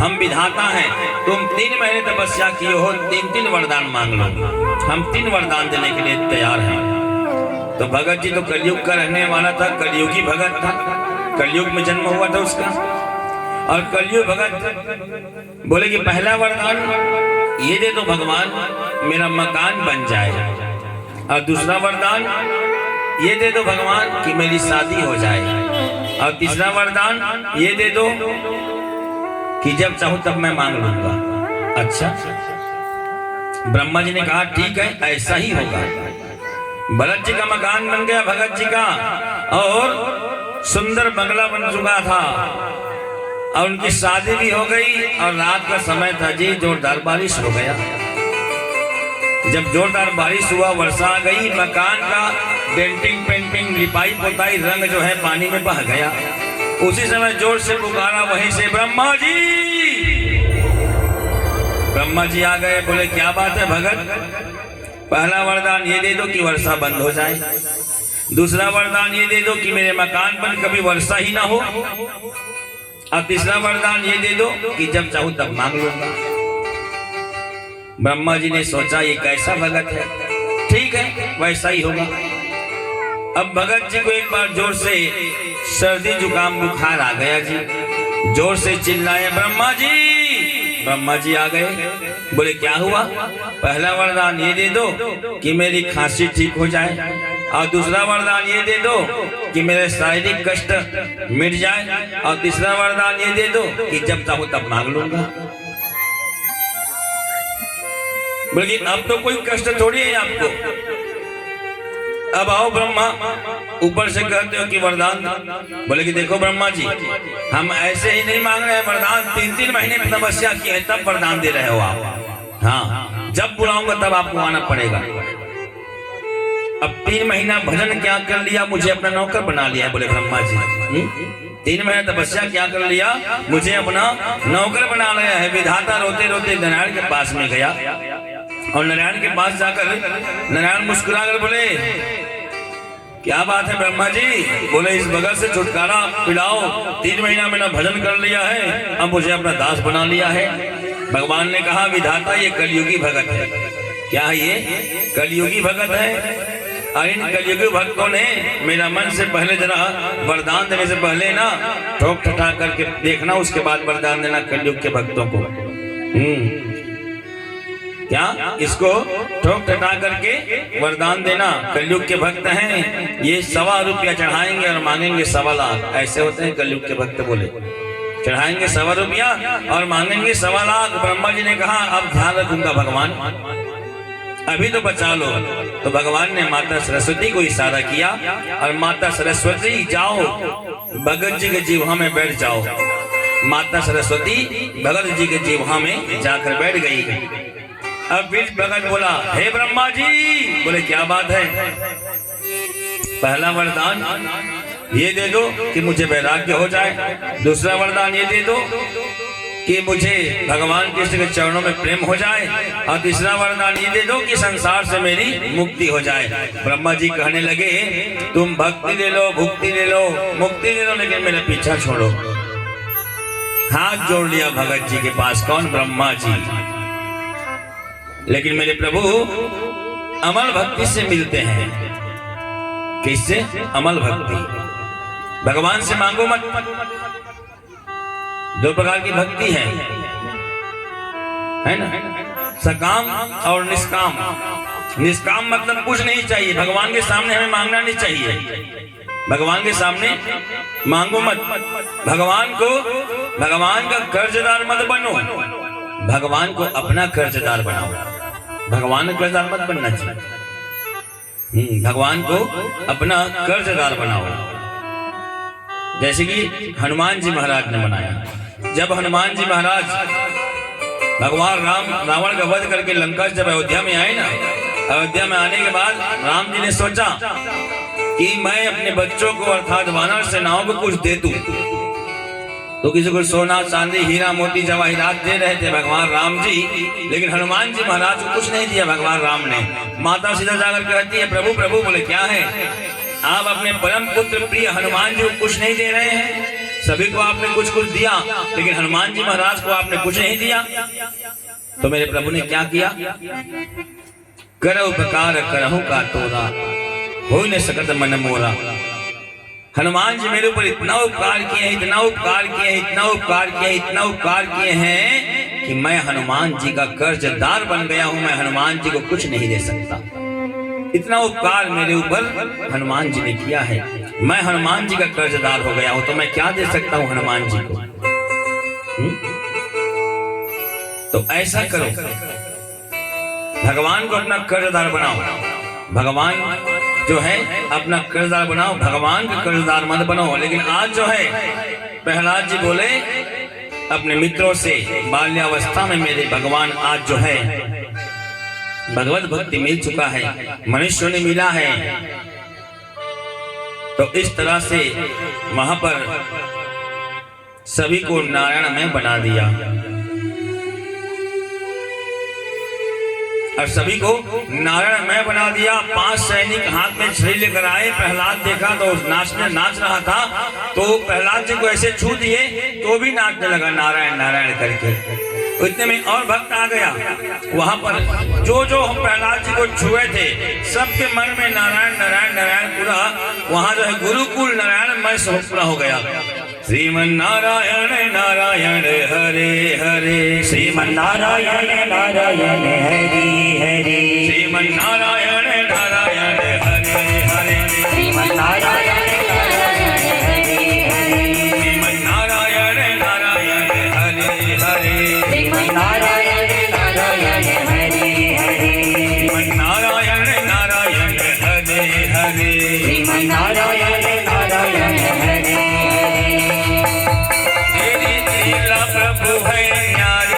हम विधाता हैं, तुम 3 महीने तपस्या किए हो, 3 वरदान मांग लो, हम 3 वरदान देने के लिए तैयार हैं। तो भगत जी तो कलयुग का रहने वाला था, कलयुगी भगत था, कलयुग में जन्म हुआ था उसका। और कलयुग भगत बोले कि पहला वरदान ये दे दो भगवान, मेरा मकान बन जाए। और दूसरा वरदान ये दे दो भगवान कि मेरी शादी हो जाए। और तीसरा वरदान ये दे दो कि जब चाहूं तब मैं मांग लूंगा। अच्छा, ब्रह्मा जी ने कहा ठीक है, ऐसा ही होगा। भरत जी का मकान बन गया, भगत जी का, और सुंदर बंगला बन चुका था, और उनकी शादी भी हो गई। और रात का समय था जी, जोरदार बारिश हो गया। जब जोरदार बारिश हुआ, वर्षा आ गई, मकान का डेंटिंग पेंटिंग लिपाई पोताई रंग जो है पानी में बह गया। उसी समय जोर से पुकारा वहीं से, ब्रह्मा जी। ब्रह्मा जी आ गए, बोले क्या बात है भगत, पहला वरदान ये दे दो कि वर्षा बंद हो जाए, दूसरा वरदान ये दे दो कि मेरे मकान पर कभी वर्षा ही ना हो, और तीसरा वरदान ये दे दो कि जब चाहूं तब मांग लूंगा। ब्रह्मा जी ने सोचा ये कैसा भगत है, ठीक है वैसा ही होगा। अब भगत जी को एक बार जोर से सर्दी जुकाम बुखार आ गया जी, जोर से चिल्लाए ब्रह्मा जी। ब्रह्मा जी आ गए, बोले क्या हुआ, पहला वरदान ये दे दो कि मेरी खांसी ठीक हो जाए, और दूसरा वरदान ये दे दो कि मेरे शारीरिक कष्ट मिट जाए, और तीसरा वरदान ये दे दो कि जब चाहूं तब मांग लूंगा। बोले अब तो कोई कष्ट थोड़ी है आपको, अब आओ ब्रह्मा, ऊपर से कहते हो कि वरदान। बोले कि देखो ब्रह्मा जी, हम ऐसे ही नहीं मांग रहे हैं वरदान, 3 महीने की तपस्या की है तब वरदान दे रहे हो आप। हाँ, जब बुलाऊंगा तब आपको आना पड़ेगा। अब 3 महीना भजन क्या कर लिया, मुझे अपना नौकर बना लिया है। बोले ब्रह्मा जी 3 महीने तपस्या क्या कर लिया, मुझे अपना नौकर बना लिया है। विधाता रोते रोते नारायण के पास में गया, और नारायण के पास जाकर नारायण मुस्कुरा कर बोले क्या बात है ब्रह्मा जी। बोले इस बगल से छुटकारा पिलाओ, 3 महीना मैंने भजन कर लिया है, अब मुझे अपना दास बना लिया है। भगवान ने कहा विधाता ये कलयुगी भगत है। क्या है ये, कलयुगी भगत है। और इन कलयुगी भक्तों ने मेरा मन से पहले जरा वरदान देने से पहले ना ठोक ठठा करके देखना, उसके बाद वरदान देना कलयुग के भक्तों को। क्या इसको ठोक ठटा करके वरदान देना, कलयुग के भक्त हैं ये 1.25 रुपया चढ़ाएंगे और मांगेंगे 1.25 लाख। ऐसे होते हैं कलयुग के भक्त। बोले चढ़ाएंगे 1.25 रुपया और मांगेंगे 1.25 लाख। ब्रह्मा जी ने कहा अब ध्यान रखूंगा भगवान, अभी तो बचा लो। तो भगवान ने माता सरस्वती को इशारा किया, और माता सरस्वती जाओ भगत जी के जीवा में बैठ जाओ। माता सरस्वती भगत जी के जीवा में जाकर बैठ गई। अब बीच भगत बोला हे ब्रह्मा जी। बोले क्या बात है, पहला वरदान ये दे दो कि मुझे वैराग्य हो जाए, दूसरा वरदान ये दे दो कि मुझे भगवान कृष्ण के चरणों में प्रेम हो जाए, और तीसरा वरदान ये दे दो कि संसार से मेरी मुक्ति हो जाए। ब्रह्मा जी कहने लगे तुम भक्ति ले लो, भुक्ति ले लो, मुक्ति ले लो, लेकिन मेरा पीछा छोड़ो। हाथ जोड़ लिया भगत जी के पास, कौन, ब्रह्मा जी। लेकिन मेरे प्रभु अमल भक्ति से मिलते हैं। किससे, अमल भक्ति। भगवान से मांगो मत। 2 प्रकार की भक्ति है ना, सकाम और निष्काम। निष्काम मतलब कुछ नहीं चाहिए, भगवान के सामने हमें मांगना नहीं चाहिए। भगवान के सामने मांगो मत, भगवान का कर्जदार मत बनो, भगवान को अपना कर्जदार बनाओ। भगवान का कर्जदार मत बनना चाहिए, भगवान को अपना कर्जदार बनाओ। जैसे कि हनुमान जी महाराज ने बनाया। जब हनुमान जी महाराज भगवान राम रावण का वध करके लंका से जब अयोध्या में आए ना, अयोध्या में आने के बाद राम जी ने सोचा कि मैं अपने बच्चों को अर्थात वानर सेनाओं को कुछ दे दूं। तो किसी को सोना चांदी हीरा मोती जवाहिरात दे रहे थे भगवान राम जी, लेकिन हनुमान जी महाराज को कुछ नहीं दिया भगवान राम ने। माता सीता जाकर कहती है प्रभु प्रभु। बोले क्या है, आप अपने परम पुत्र प्रिय हनुमान जी को कुछ नहीं दे रहे हैं। सभी को आपने कुछ कुछ दिया, लेकिन हनुमान जी महाराज को आपने कुछ नहीं दिया। तो मेरे प्रभु ने क्या किया? कर उपकार करहु का तोरा, हो न सकत मन मोरा। हनुमान जी मेरे ऊपर इतना उपकार किए हैं, इतना उपकार किए हैं, इतना उपकार किए हैं, इतना उपकार किए हैं कि मैं हनुमान जी का कर्जदार बन गया हूं। मैं हनुमान जी को कुछ नहीं दे सकता। इतना उपकार मेरे ऊपर हनुमान जी ने किया है। मैं हनुमान जी का कर्जदार हो गया हूं, तो मैं क्या दे सकता हूं हनुमान जी को? तो ऐसा करो, भगवान को अपना कर्जदार बनाओ। भगवान जो है अपना कर्जदार बनाओ, भगवान का कर्जदार मत बनाओ। लेकिन आज जो है प्रहलाद जी बोले अपने मित्रों से, बाल्यावस्था में मेरे भगवान आज जो है भगवत भक्ति मिल चुका है, मनुष्यों ने मिला है। तो इस तरह से वहां पर सभी को नारायण में बना दिया और सभी को नारायण में बना दिया। 5 सैनिक हाथ में छड़ी लेकर आए। प्रहलाद देखा तो नाच रहा था, तो प्रहलाद जी को ऐसे छू दिए तो भी नाचने लगा नारायण नारायण करके। इतने में और भक्त आ गया। वहां पर जो जो हम प्रहलाद जी को छुए थे सबके मन में नारायण नारायण नारायण पूरा, वहां जो है गुरुकुल नारायण मैं पूरा हो गया। श्रीमन नारायण नारायण हरे हरे, श्रीमन नारायण नारायण हरे हरे।